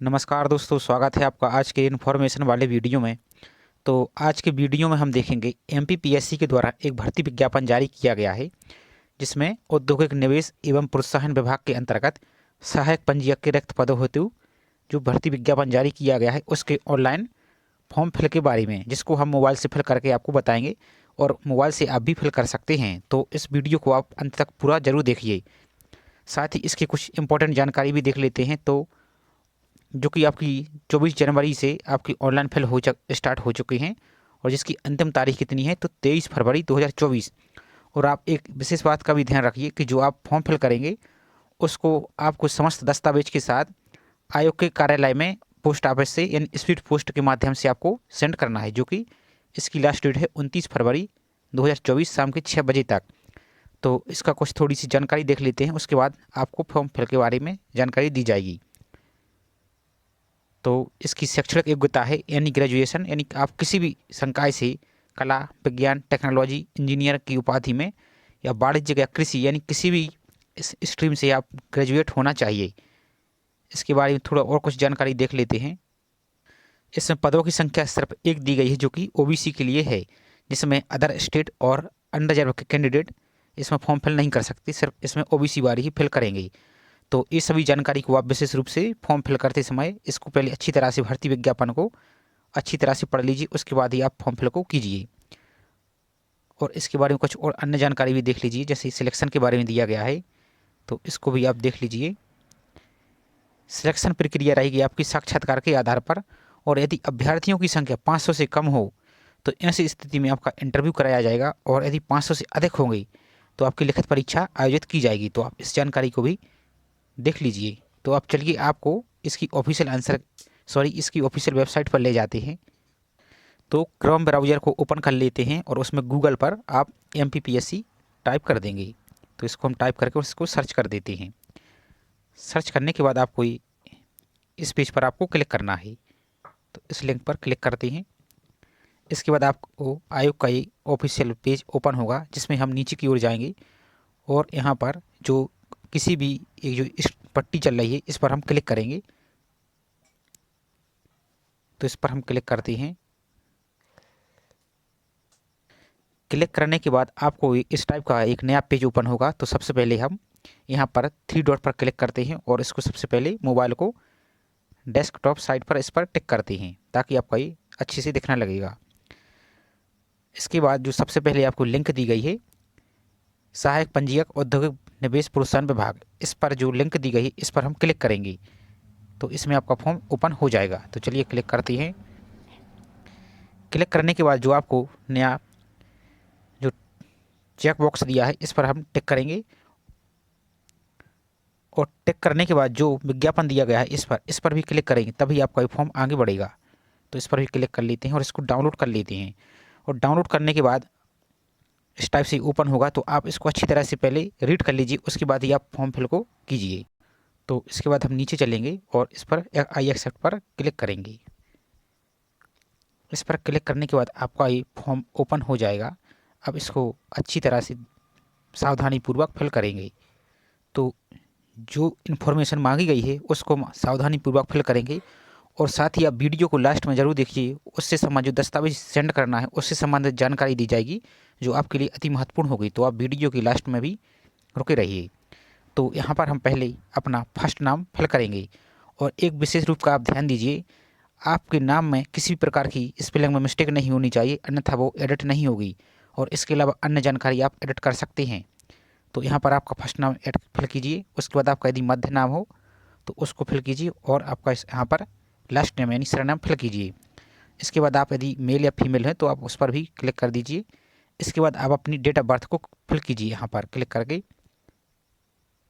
नमस्कार दोस्तों, स्वागत है आपका आज के इन्फॉर्मेशन वाले वीडियो में। तो आज के वीडियो में हम देखेंगे एमपीपीएससी के द्वारा एक भर्ती विज्ञापन जारी किया गया है, जिसमें औद्योगिक निवेश एवं प्रोत्साहन विभाग के अंतर्गत सहायक पंजीयक के रिक्त पदों हेतु जो भर्ती विज्ञापन जारी किया गया है उसके ऑनलाइन फॉर्म फिल के बारे में, जिसको हम मोबाइल से फिल करके आपको बताएंगे और मोबाइल से आप भी फिल कर सकते हैं। तो इस वीडियो को आप अंत तक पूरा जरूर देखिए। साथ ही इसकी कुछ इंपॉर्टेंट जानकारी भी देख लेते हैं। तो जो कि आपकी 24 जनवरी से आपकी ऑनलाइन फिल स्टार्ट हो चुकी हैं और जिसकी अंतिम तारीख कितनी है तो 23 फरवरी 2024। और आप एक विशेष बात का भी ध्यान रखिए कि जो आप फॉर्म फिल करेंगे उसको आपको समस्त दस्तावेज के साथ आयोग के कार्यालय में पोस्ट ऑफिस से यानी स्पीड पोस्ट के माध्यम से आपको सेंड करना है, जो कि इसकी लास्ट डेट है 29 फरवरी 2024 शाम के 6 बजे तक। तो इसका कुछ थोड़ी सी जानकारी देख लेते हैं, उसके बाद आपको फॉर्म फिल के बारे में जानकारी दी जाएगी। तो इसकी शैक्षणिक योग्यता है यानी ग्रेजुएशन, यानी आप किसी भी संकाय से कला, विज्ञान, टेक्नोलॉजी, इंजीनियर की उपाधि में या वाणिज्य या कृषि यानी किसी भी इस स्ट्रीम से आप ग्रेजुएट होना चाहिए। इसके बारे में थोड़ा और कुछ जानकारी देख लेते हैं। इसमें पदों की संख्या सिर्फ एक दी गई है, जो कि ओबीसी के लिए है, जिसमें अदर स्टेट और अनरिजर्व के कैंडिडेट इसमें फॉर्म फिल नहीं कर सकते, सिर्फ इसमें ओबीसी वाले ही फिल करेंगे। तो ये सभी जानकारी को आप विशेष रूप से फॉर्म फिल करते समय इसको पहले अच्छी तरह से भर्ती विज्ञापन को अच्छी तरह से पढ़ लीजिए, उसके बाद ही आप फॉर्म फिल को कीजिए। और इसके बारे में कुछ और अन्य जानकारी भी देख लीजिए, जैसे सिलेक्शन के बारे में दिया गया है, तो इसको भी आप देख लीजिए। सिलेक्शन प्रक्रिया रहेगी आपकी साक्षात्कार के आधार पर, और यदि अभ्यर्थियों की संख्या 500 से कम हो तो ऐसी स्थिति में आपका इंटरव्यू कराया जाएगा, और यदि 500 से अधिक होंगी तो आपकी लिखित परीक्षा आयोजित की जाएगी। तो आप इस जानकारी को भी देख लीजिए। तो आप चलिए आपको इसकी ऑफिशियल वेबसाइट पर ले जाते हैं। तो क्रोम ब्राउज़र को ओपन कर लेते हैं और उसमें गूगल पर आप एमपीपीएससी टाइप कर देंगे। तो इसको हम टाइप करके उसको सर्च कर देते हैं। सर्च करने के बाद आपको इस पेज पर आपको क्लिक करना है, तो इस लिंक पर क्लिक करते हैं। इसके बाद आपको आयोग का ये ऑफिशियल पेज ओपन होगा, जिसमें हम नीचे की ओर जाएंगे और यहाँ पर जो किसी भी एक जो इस पट्टी चल रही है इस पर हम क्लिक करेंगे। तो इस पर हम क्लिक करते हैं। क्लिक करने के बाद आपको इस टाइप का एक नया पेज ओपन होगा। तो सबसे पहले हम यहाँ पर 3 डॉट पर क्लिक करते हैं और इसको सबसे पहले मोबाइल को डेस्कटॉप साइड पर इस पर टिक करते हैं, ताकि आपका ये अच्छे से दिखने लगेगा। इसके बाद जो सबसे पहले आपको लिंक दी गई है सहायक पंजीयक औद्योगिक निवेश प्रोत्साहन विभाग, इस पर जो लिंक दी गई है इस पर हम क्लिक करेंगे, तो इसमें आपका फॉर्म ओपन हो जाएगा। तो चलिए क्लिक करते हैं। क्लिक करने के बाद जो आपको नया जो चेक बॉक्स दिया है इस पर हम टिक करेंगे, और टिक करने के बाद जो विज्ञापन दिया गया है इस पर भी क्लिक करेंगे, तभी आपका ये फॉर्म आगे बढ़ेगा। तो इस पर भी क्लिक कर लेते हैं और इसको डाउनलोड कर लेते हैं। और डाउनलोड करने के बाद इस टाइप से ओपन होगा। तो आप इसको अच्छी तरह से पहले रीड कर लीजिए, उसके बाद ही आप फॉर्म फिल को कीजिए। तो इसके बाद हम नीचे चलेंगे और इस पर आई एक्सेप्ट पर क्लिक करेंगे। इस पर क्लिक करने के बाद आपका ये फॉर्म ओपन हो जाएगा। अब इसको अच्छी तरह से सावधानीपूर्वक फिल करेंगे। तो जो इन्फॉर्मेशन मांगी गई है उसको सावधानीपूर्वक फिल करेंगे, और साथ ही आप वीडियो को लास्ट में ज़रूर देखिए। उससे संबंधित जो दस्तावेज सेंड करना है उससे संबंधित जानकारी दी जाएगी, जो आपके लिए अति महत्वपूर्ण होगी। तो आप वीडियो की लास्ट में भी रुके रहिए। तो यहाँ पर हम पहले अपना फर्स्ट नाम फिल करेंगे, और एक विशेष रूप का आप ध्यान दीजिए, आपके नाम में किसी भी प्रकार की स्पेलिंग में मिस्टेक नहीं होनी चाहिए, अन्यथा वो एडिट नहीं होगी। और इसके अलावा अन्य जानकारी आप एडिट कर सकते हैं। तो यहाँ पर आपका फर्स्ट नाम फिल कीजिए, उसके बाद आपका यदि मध्य नाम हो तो उसको फिल कीजिए, और आपका यहाँ पर लास्ट नेम यानी सरनाम फिल कीजिए। इसके बाद आप यदि मेल या फीमेल हैं तो आप उस पर भी क्लिक कर दीजिए। इसके बाद आप अपनी डेट ऑफ बर्थ को फिल कीजिए यहाँ पर क्लिक करके। तो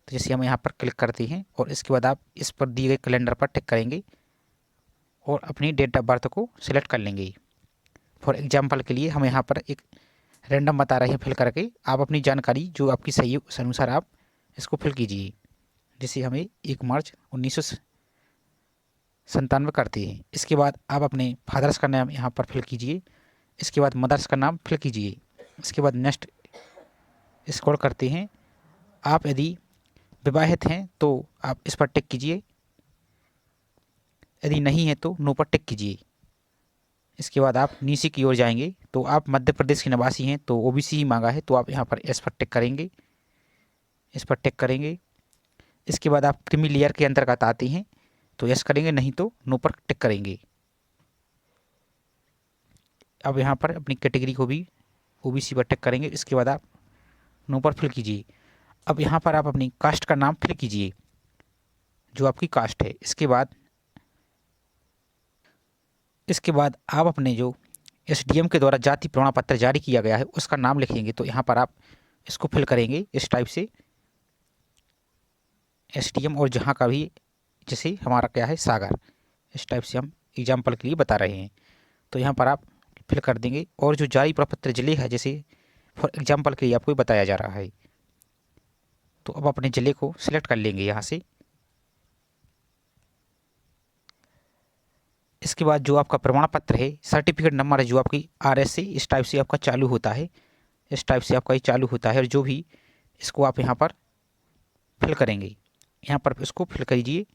जैसे हम यहाँ पर क्लिक करते हैं और इसके बाद आप इस पर दिए गए कैलेंडर पर टिक करेंगे और अपनी डेट ऑफ बर्थ को सिलेक्ट कर लेंगे। फॉर एग्जांपल के लिए हम यहाँ पर एक रैंडम बता रहे हैं फिल करके, आप अपनी जानकारी जो आपकी सही है उस अनुसार आप इसको फिल कीजिए। जैसे हमें 1 मार्च 1997 करते हैं। इसके बाद आप अपने फादर्स का नाम यहाँ पर फिल कीजिए। इसके बाद मदर्स का नाम फिल कीजिए। इसके बाद नेक्स्ट स्क्रॉल करते हैं। आप यदि विवाहित हैं तो आप इस पर टिक कीजिए। यदि नहीं है तो नो पर टिक कीजिए। इसके बाद आप नीचे की ओर जाएंगे तो आप मध्य प्रदेश के निवासी हैं तो ओबीसी ही मांगा है तो आप यहाँ पर एस पर टिक करेंगे, इस पर टिक करेंगे। इसके बाद आप क्रीमी लेयर के अंतर्गत आते हैं तो यस करेंगे, नहीं तो नो पर टिक करेंगे। अब यहाँ पर अपनी कैटेगरी को भी ओबीसी पर टिक करेंगे। इसके बाद आप नो पर फिल कीजिए। अब यहाँ पर आप अपनी कास्ट का नाम फिल कीजिए, जो आपकी कास्ट है। इसके बाद आप अपने जो एसडीएम के द्वारा जाति प्रमाण पत्र जारी किया गया है उसका नाम लिखेंगे। तो यहाँ पर आप इसको फिल करेंगे इस टाइप से, एसडीएम और जहाँ का भी, जैसे हमारा क्या है सागर, इस टाइप से हम एग्जाम्पल के लिए बता रहे हैं। तो यहाँ पर आप फिल कर देंगे। और जो जारी प्रपत्र जिले है, जैसे फॉर एग्जाम्पल के लिए आपको बताया जा रहा है, तो अब अपने जिले को सिलेक्ट कर लेंगे यहाँ से। इसके बाद जो आपका प्रमाण पत्र है, सर्टिफिकेट नंबर है जो आपकी आरएस से इस टाइप से आपका चालू होता है, इस टाइप से आपका ये चालू होता है। और जो भी इसको आप यहाँ पर फिल करेंगे, यहाँ पर इसको फिल कीजिए।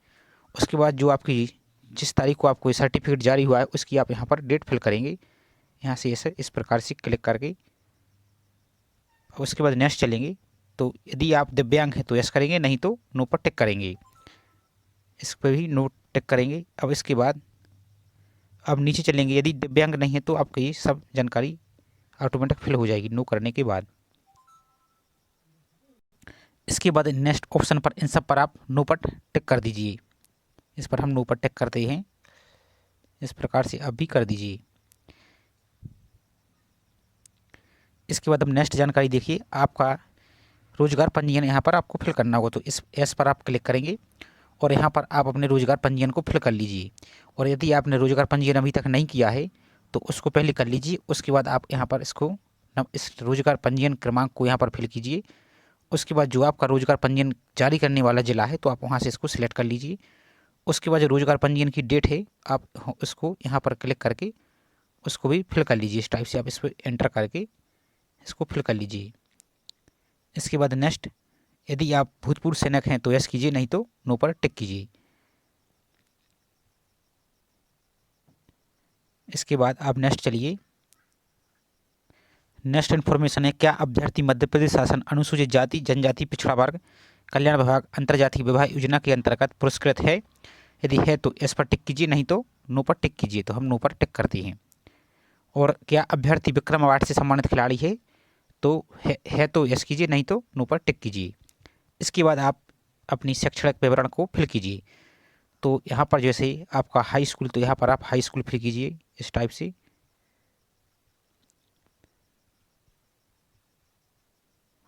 उसके बाद जो आपकी जिस तारीख को आपको सर्टिफिकेट जारी हुआ है उसकी आप यहाँ पर डेट फिल करेंगे, यहाँ से ऐसे इस प्रकार से क्लिक करके। उसके बाद नेक्स्ट चलेंगे। तो यदि आप दिव्यांग हैं तो यस करेंगे, नहीं तो नो पर टिक करेंगे, इस पर भी नो टिक करेंगे। अब इसके बाद अब नीचे चलेंगे। यदि दिव्यांग नहीं है तो आपकी ये सब जानकारी ऑटोमेटिक फिल हो जाएगी नो करने के बाद। इसके बाद नेक्स्ट ऑप्शन पर इन सब पर आप नो पर टिक कर दीजिए। इस पर हम नो पर टिक करते हैं, इस प्रकार से अब भी कर दीजिए। इसके बाद अब नेक्स्ट जानकारी देखिए, आपका रोजगार पंजीयन यहाँ पर आपको फिल करना होगा। तो इस एस पर आप क्लिक करेंगे और यहाँ पर आप अपने रोजगार पंजीयन को फिल कर लीजिए। और यदि आपने रोजगार पंजीयन अभी तक नहीं किया है तो उसको पहले कर लीजिए। उसके बाद आप यहाँ पर इसको इस रोजगार पंजीयन क्रमांक को यहाँ पर फिल कीजिए। उसके बाद जो आपका रोजगार पंजीयन जारी करने वाला जिला है तो आप वहाँ से इसको सिलेक्ट कर लीजिए। उसके बाद जो रोजगार पंजीयन की डेट है आप उसको यहाँ पर क्लिक करके उसको भी फिल कर लीजिए। इस टाइप से आप इस पर एंटर करके इसको फिल कर लीजिए। इसके बाद नेक्स्ट, यदि आप भूतपूर्व सैनिक हैं तो यस कीजिए, नहीं तो नो पर टिक कीजिए। इसके बाद आप नेक्स्ट चलिए। नेक्स्ट इन्फॉर्मेशन है, क्या अभ्यर्थी मध्य प्रदेश शासन अनुसूचित जाति जनजाति पिछड़ा वर्ग कल्याण विभाग अंतर्जातीय विवाह योजना के अंतर्गत पुरस्कृत है? यदि है तो इस पर टिक कीजिए, नहीं तो नो पर टिक कीजिए। तो हम नो पर टिक करते हैं। और क्या अभ्यर्थी विक्रम अवार्ड से सम्मानित खिलाड़ी है? तो है तो यस कीजिए, नहीं तो नो पर टिक कीजिए। इसके बाद आप अपनी शैक्षणिक विवरण को फिल कीजिए। तो यहाँ पर जैसे आपका हाई स्कूल, तो यहाँ पर आप हाई स्कूल फिल कीजिए इस टाइप से।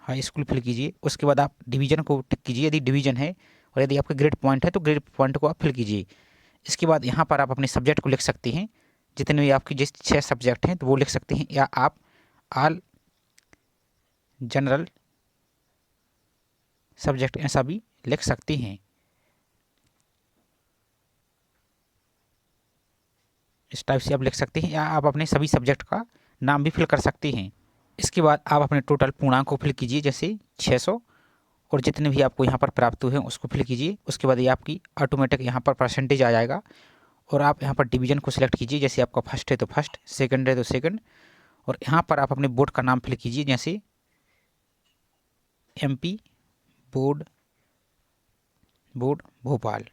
हाई स्कूल फिल कीजिए। उसके बाद आप डिवीज़न को टिक कीजिए यदि डिवीज़न है, और यदि आपका ग्रेड पॉइंट है तो ग्रेड पॉइंट को आप फिल कीजिए। इसके बाद यहाँ पर आप अपने सब्जेक्ट को लिख सकते हैं, जितने भी आपके जिस 6 सब्जेक्ट हैं तो वो लिख सकते हैं, या आप ऑल जनरल सब्जेक्ट ऐसा भी लिख सकते हैं। इस टाइप से आप लिख सकते हैं, या आप अपने सभी सब्जेक्ट का नाम भी फिल कर सकते हैं। इसके बाद आप अपने टोटल पूर्णांक को फिल कीजिए, जैसे 600, और जितने भी आपको यहाँ पर प्राप्त हुए हैं उसको फिल कीजिए। उसके बाद ये आपकी ऑटोमेटिक यहाँ पर परसेंटेज आ जाएगा। और आप यहाँ पर डिवीज़न को सिलेक्ट कीजिए, जैसे आपका फर्स्ट है तो फर्स्ट, सेकंड है तो सेकंड। और यहाँ पर आप अपने बोर्ड का नाम फिल कीजिए, जैसे एमपी बोर्ड भोपाल,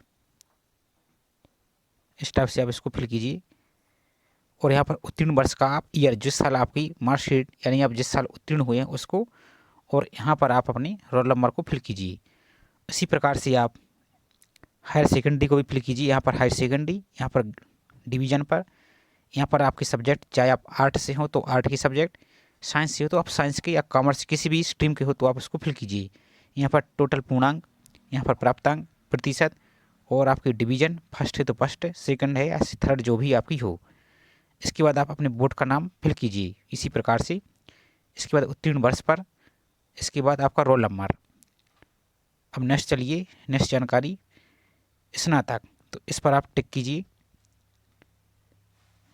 इस टाइप से आप इसको फिल कीजिए। और यहाँ पर उत्तीर्ण वर्ष का आप ईयर, जिस साल आपकी मार्कशीट यानी आप जिस साल उत्तीर्ण हुए हैं उसको, और यहाँ पर आप अपने रोल नंबर को फिल कीजिए। इसी प्रकार से आप हायर सेकेंडरी को भी फिल कीजिए। यहाँ पर हायर सेकेंडरी, यहाँ पर डिवीज़न पर, यहाँ पर आपके सब्जेक्ट, चाहे आप आर्ट से हो तो आर्ट के सब्जेक्ट, साइंस से हो तो आप साइंस के, या कॉमर्स किसी भी स्ट्रीम के हो तो आप उसको फिल कीजिए। यहाँ पर टोटल पूर्णांक, यहाँ पर प्राप्तांक प्रतिशत, और आपकी डिवीज़न, फर्स्ट है तो फर्स्ट, सेकंड है या थर्ड जो भी आपकी हो। इसके बाद आप अपने बोर्ड का नाम फिल कीजिए इसी प्रकार से। इसके बाद उत्तीर्ण वर्ष पर, इसके बाद आपका रोल नंबर। अब नेक्स्ट चलिए, नेक्स्ट जानकारी स्नातक, तो इस पर आप टिक कीजिए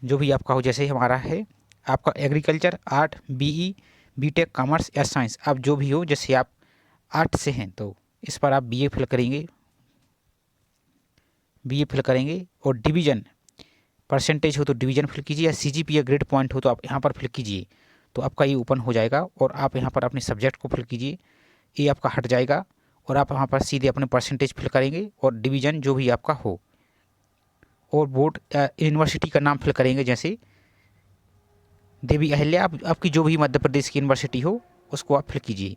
जो भी आपका हो। जैसे हमारा है आपका agriculture, art, BE, BTech, commerce या साइंस, आप जो भी हो, जैसे आप आर्ट से हैं तो इस पर आप बीए फिल करेंगे। BA फिल करेंगे और डिवीज़न परसेंटेज हो तो डिवीज़न फिल कीजिए, या CGPA या ग्रेड पॉइंट हो तो आप यहाँ पर फिल कीजिए, तो आपका ये ओपन हो जाएगा। और आप यहाँ पर अपने सब्जेक्ट को फिल कीजिए, ये आपका हट जाएगा और आप यहाँ पर सीधे अपने परसेंटेज फिल करेंगे और डिवीज़न जो भी आपका हो, और बोर्ड यूनिवर्सिटी का नाम फिल करेंगे, जैसे देवी अहिल्या, आपकी जो भी मध्य प्रदेश की यूनिवर्सिटी हो उसको आप फिल कीजिए।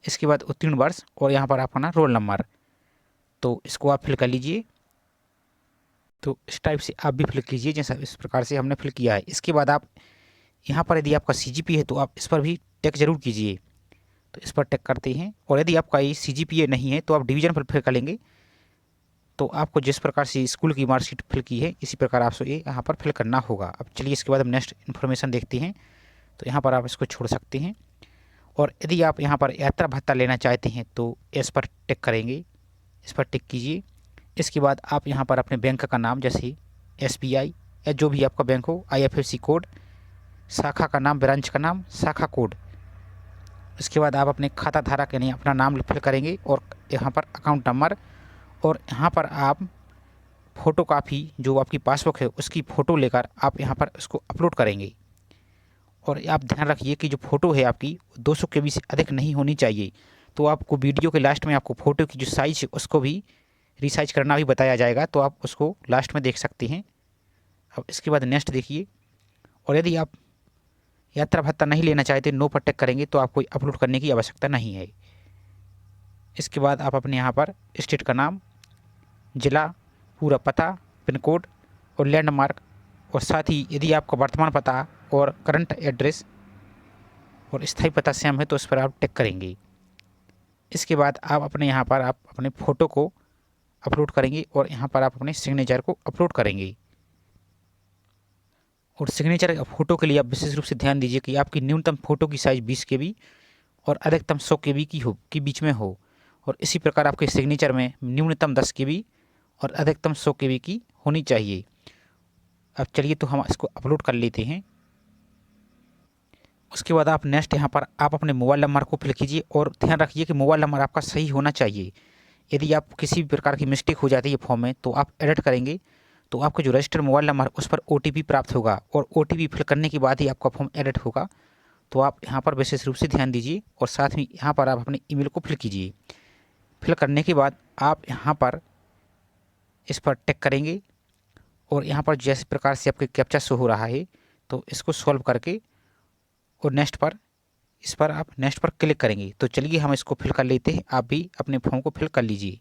इसके बाद उत्तीर्ण वर्ष और यहाँ पर आपका ना रोल नंबर, तो इसको आप फिल कर लीजिए। तो इस टाइप से आप भी फिल कीजिए जैसा इस प्रकार से हमने फिल किया है। इसके बाद आप यहाँ पर यदि आपका CGPA है तो आप इस पर भी टिक जरूर कीजिए, तो इस पर टिक करते हैं। और यदि आपका ये CGPA नहीं है तो आप डिवीज़न पर फिल कर लेंगे, तो आपको जिस प्रकार से स्कूल की मार्कशीट फिल की है इसी प्रकार आपसे ये यहाँ पर फिल करना होगा। अब चलिए इसके बाद हम नेक्स्ट इन्फॉर्मेशन देखते हैं, तो यहाँ पर आप इसको छोड़ सकते हैं। और यदि आप यहाँ पर यात्रा भत्ता लेना चाहते हैं तो इस पर टिक करेंगे, इस पर टिक कीजिए। इसके बाद आप यहाँ पर अपने बैंक का नाम, जैसे SBI या जो भी आपका बैंक हो, IFSC कोड, शाखा का नाम, ब्रांच का नाम, शाखा कोड। इसके बाद आप अपने खाता धारक यानी अपना नाम फिल करेंगे और यहाँ पर अकाउंट नंबर, और यहाँ पर आप फ़ोटो कापी जो आपकी पासबुक है उसकी फ़ोटो लेकर आप यहाँ पर उसको अपलोड करेंगे। और आप ध्यान रखिए कि जो फ़ोटो है आपकी 200 KB से अधिक नहीं होनी चाहिए। तो आपको वीडियो के लास्ट में आपको फ़ोटो की जो साइज़ है उसको भी रिसाइज करना भी बताया जाएगा, तो आप उसको लास्ट में देख सकते हैं। अब इसके बाद नेक्स्ट देखिए। और यदि आप यात्रा भत्ता नहीं लेना चाहते, नो पर टिक करेंगे, तो आपको अपलोड करने की आवश्यकता नहीं है। इसके बाद आप अपने यहाँ पर स्टेट का नाम, ज़िला, पूरा पता, पिन कोड और लैंडमार्क, और साथ ही यदि आपका वर्तमान पता और करंट एड्रेस और स्थायी पता सेम है तो उस पर आप टिक करेंगे। इसके बाद आप अपने यहाँ पर आप अपने फ़ोटो को अपलोड करेंगे और यहाँ पर आप अपने सिग्नेचर को अपलोड करेंगे। और सिग्नेचर फ़ोटो के लिए आप विशेष रूप से ध्यान दीजिए कि आपकी न्यूनतम फ़ोटो की साइज़ 20 KB और अधिकतम 100 KB की बीच में हो। और इसी प्रकार आपके सिग्नेचर में न्यूनतम 10 KB और अधिकतम 100 KB की होनी चाहिए। अब चलिए तो हम इसको अपलोड कर लेते हैं। उसके बाद आप नेक्स्ट यहाँ पर आप अपने मोबाइल नंबर को फिल कीजिए, और ध्यान रखिए कि मोबाइल नंबर आपका सही होना चाहिए। यदि आप किसी भी प्रकार की मिस्टेक हो जाती है फॉर्म में तो आप एडिट करेंगे, तो आपका जो रजिस्टर्ड मोबाइल नंबर उस पर OTP प्राप्त होगा, और OTP फिल करने के बाद ही आपका फॉर्म एडिट होगा। तो आप यहाँ पर विशेष रूप से ध्यान दीजिए, और साथ में यहाँ पर आप अपने ईमेल को फिल कीजिए। फिल करने के बाद आप यहाँ पर इस पर टिक करेंगे, और यहाँ पर जिस प्रकार से आपके कैप्चा शो हो रहा है तो इसको सॉल्व करके और नेक्स्ट पर इस पर आप नेक्स्ट पर क्लिक करेंगे। तो चलिए हम इसको फिल कर लेते हैं, आप भी अपने फॉर्म को फिल कर लीजिए।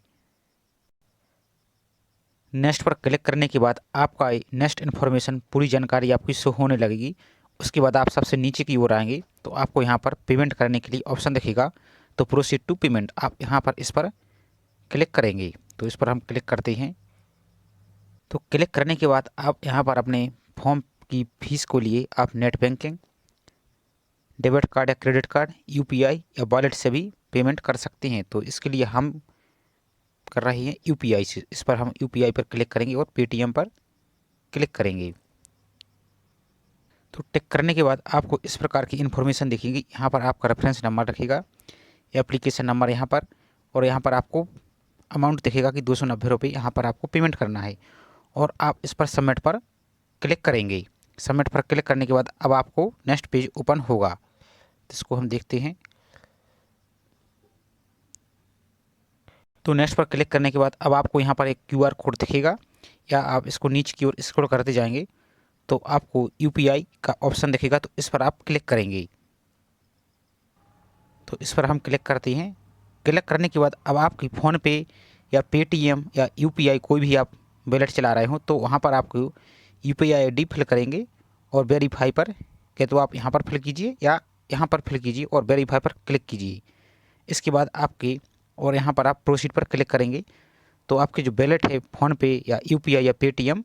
नेक्स्ट पर क्लिक करने के बाद आपका नेक्स्ट इन्फॉर्मेशन पूरी जानकारी आपकी शो होने लगेगी। उसके बाद आप सबसे नीचे की ओर आएंगे तो आपको यहाँ पर पेमेंट करने के लिए ऑप्शन दिखेगा, तो प्रोसीड टू पेमेंट आप यहाँ पर इस पर क्लिक करेंगे। तो इस पर हम क्लिक करते हैं। तो क्लिक करने के बाद आप यहाँ पर अपने फॉर्म की फीस को लिए आप नेट बैंकिंग, डेबिट कार्ड या क्रेडिट कार्ड, UPI या वॉलेट से भी पेमेंट कर सकते हैं। तो इसके लिए हम कर रहे हैं UPI से। इस पर हम UPI पर क्लिक करेंगे और Paytm पर क्लिक करेंगे। तो टिक करने के बाद आपको इस प्रकार की इन्फॉर्मेशन दिखेगी। यहाँ पर आपका रेफरेंस नंबर रखेगा, एप्लीकेशन नंबर यहाँ पर, और यहाँ पर आपको अमाउंट दिखेगा कि 290 रुपये यहाँ पर आपको पेमेंट करना है। और आप इस पर सबमिट पर क्लिक करेंगे। सबमिट पर क्लिक करने के बाद अब आपको नेक्स्ट पेज ओपन होगा, इसको हम देखते हैं। तो नेक्स्ट पर क्लिक करने के बाद अब आपको यहाँ पर एक QR कोड दिखेगा, या आप इसको नीचे की ओर स्क्रॉल करते जाएंगे तो आपको UPI का ऑप्शन दिखेगा, तो इस पर आप क्लिक करेंगे। तो इस पर हम क्लिक करते हैं। क्लिक करने के बाद अब आपकी फ़ोनपे या Paytm या UPI कोई भी आप वॉलेट चला रहे हो तो वहाँ पर आपको UPI ID फिल करेंगे, और वेरीफाई पर क्या तो आप यहाँ पर फिल कीजिए या यहाँ पर फिल कीजिए और वेरीफाई पर क्लिक कीजिए। इसके बाद आपके और यहाँ पर आप प्रोसीड पर क्लिक करेंगे, तो आपकी जो वॉलेट है फ़ोनपे या UPI या Paytm,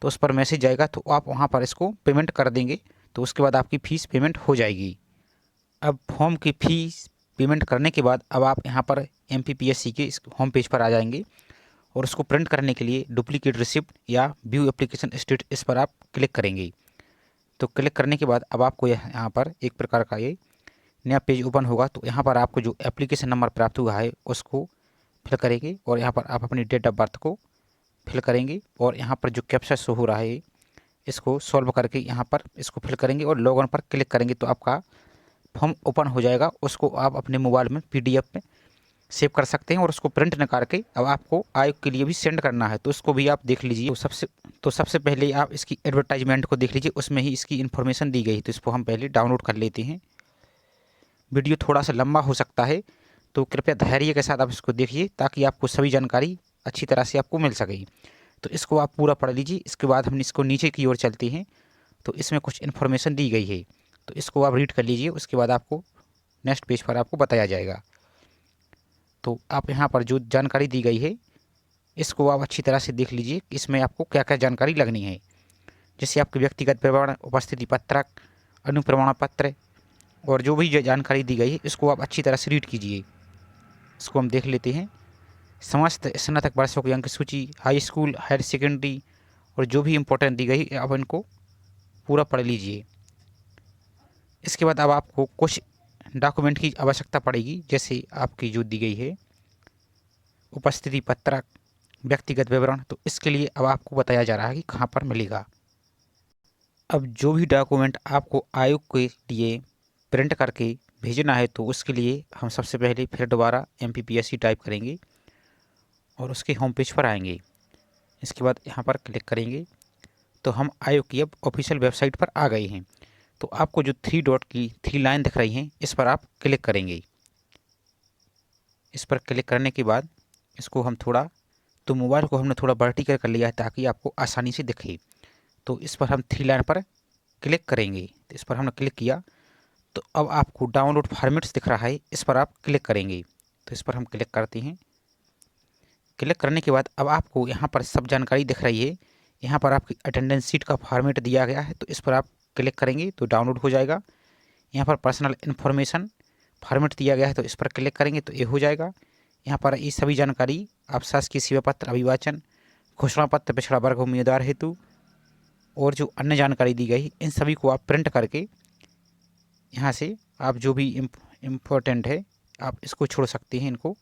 तो उस पर मैसेज आएगा, तो आप वहाँ पर इसको पेमेंट कर देंगे। तो उसके बाद आपकी फ़ीस पेमेंट हो जाएगी। अब फॉर्म की फ़ीस पेमेंट करने के बाद अब आप यहाँ पर MPPSC के इस होम पेज पर आ जाएंगे, और उसको प्रिंट करने के लिए डुप्लीकेट रिसिप्ट या व्यू एप्लीकेशन स्टेट इस पर आप क्लिक करेंगे। तो क्लिक करने के बाद अब आपको यहाँ पर एक प्रकार का ये नया पेज ओपन होगा। तो यहाँ पर आपको जो एप्लीकेशन नंबर प्राप्त हुआ है उसको फिल करेंगे, और यहाँ पर आप अपनी डेट ऑफ बर्थ को फिल करेंगे और यहाँ पर जो कैप्चा शो हो रहा है इसको सॉल्व करके यहाँ पर इसको फिल करेंगे और लॉग इन पर क्लिक करेंगे तो आपका फॉर्म ओपन हो जाएगा। उसको आप अपने मोबाइल में PDF में सेव कर सकते हैं और उसको प्रिंट निकाल के अब आपको आयोग के लिए भी सेंड करना है, तो उसको भी आप देख लीजिए। तो सबसे पहले आप इसकी एडवर्टाइजमेंट को देख लीजिए, उसमें ही इसकी इन्फॉर्मेशन दी गई है, तो इसको हम पहले डाउनलोड कर लेते हैं। वीडियो थोड़ा सा लंबा हो सकता है तो कृपया धैर्य के साथ आप इसको देखिए ताकि आपको सभी जानकारी अच्छी तरह से आपको मिल सके। तो इसको आप पूरा पढ़ लीजिए। इसके बाद हम इसको नीचे की ओर चलते हैं तो इसमें कुछ इन्फॉर्मेशन दी गई है, तो इसको आप रीड कर लीजिए। उसके बाद आपको नेक्स्ट पेज पर आपको बताया जाएगा। तो आप यहाँ पर जो जानकारी दी गई है इसको आप अच्छी तरह से देख लीजिए, इसमें आपको क्या क्या जानकारी लगनी है। जैसे आपके व्यक्तिगत विवरण, उपस्थिति पत्रक, अनुप्रमाण पत्र और जो भी जानकारी दी गई है इसको आप अच्छी तरह से रीड कीजिए। इसको हम देख लेते हैं। समस्त स्नातक वर्षों की अंक सूची, हाई स्कूल, हायर सेकेंडरी और जो भी इम्पोर्टेंट दी गई आप इनको पूरा पढ़ लीजिए। इसके बाद अब आपको कुछ डॉक्यूमेंट की आवश्यकता पड़ेगी, जैसे आपकी जो दी गई है उपस्थिति पत्रक, व्यक्तिगत विवरण। तो इसके लिए अब आपको बताया जा रहा है कि कहाँ पर मिलेगा। अब जो भी डॉक्यूमेंट आपको आयोग के लिए प्रिंट करके भेजना है तो उसके लिए हम सबसे पहले फिर दोबारा MPPSC टाइप करेंगे और उसके होम पेज पर आएंगे। इसके बाद यहाँ पर क्लिक करेंगे तो हम आयोग की अब ऑफिशियल वेबसाइट पर आ गए हैं। तो आपको जो 3 डॉट की 3 लाइन दिख रही हैं इस पर आप क्लिक करेंगे। इस पर क्लिक करने के बाद इसको हम तो मोबाइल को हमने थोड़ा वर्टिकल कर लिया है ताकि आपको आसानी से दिखे। तो इस पर हम 3 लाइन पर क्लिक करेंगे। तो इस पर हमने क्लिक किया तो अब आपको डाउनलोड फॉर्मेट्स दिख रहा है, इस पर आप क्लिक करेंगे। तो इस पर हम क्लिक करते हैं। क्लिक करने के बाद अब आपको यहाँ पर सब जानकारी दिख रही है। यहाँ पर आपकी अटेंडेंस शीट का फॉर्मेट दिया गया है, तो इस पर आप क्लिक करेंगे तो डाउनलोड हो जाएगा। यहाँ पर पर्सनल इन्फॉर्मेशन फॉर्मेट दिया गया है, तो इस पर क्लिक करेंगे तो ये हो जाएगा। यहाँ पर ये सभी जानकारी आप शासकीय सेवा पत्र, अभिवाचन, घोषणा पत्र पिछड़ा वर्ग उम्मीदवार हेतु और जो अन्य जानकारी दी गई इन सभी को आप प्रिंट करके यहाँ से आप जो भी इम्पोर्टेंट है आप इसको छोड़ सकते हैं। इनको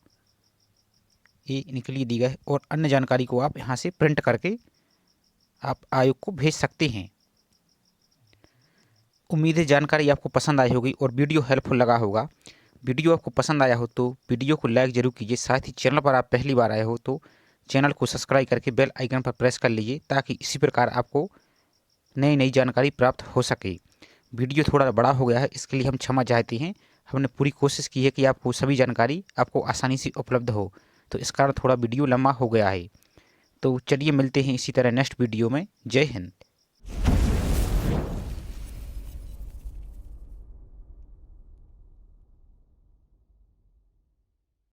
ये इनके लिए दी गई है और अन्य जानकारी को आप यहाँ से प्रिंट करके आप आयोग को भेज सकते हैं। उम्मीद है जानकारी आपको पसंद आई होगी और वीडियो हेल्पफुल लगा होगा। वीडियो आपको पसंद आया हो तो वीडियो को लाइक जरूर कीजिए। साथ ही चैनल पर आप पहली बार आए हो तो चैनल को सब्सक्राइब करके बेल आइकन पर प्रेस कर लीजिए ताकि इसी प्रकार आपको नई नई जानकारी प्राप्त हो सके। वीडियो थोड़ा बड़ा हो गया है, इसके लिए हम क्षमा चाहते हैं। हमने पूरी कोशिश की है कि आपको सभी जानकारी आपको आसानी से उपलब्ध हो, तो इस कारण थोड़ा वीडियो लंबा हो गया है। तो चलिए मिलते हैं इसी तरह नेक्स्ट वीडियो में। जय हिंद।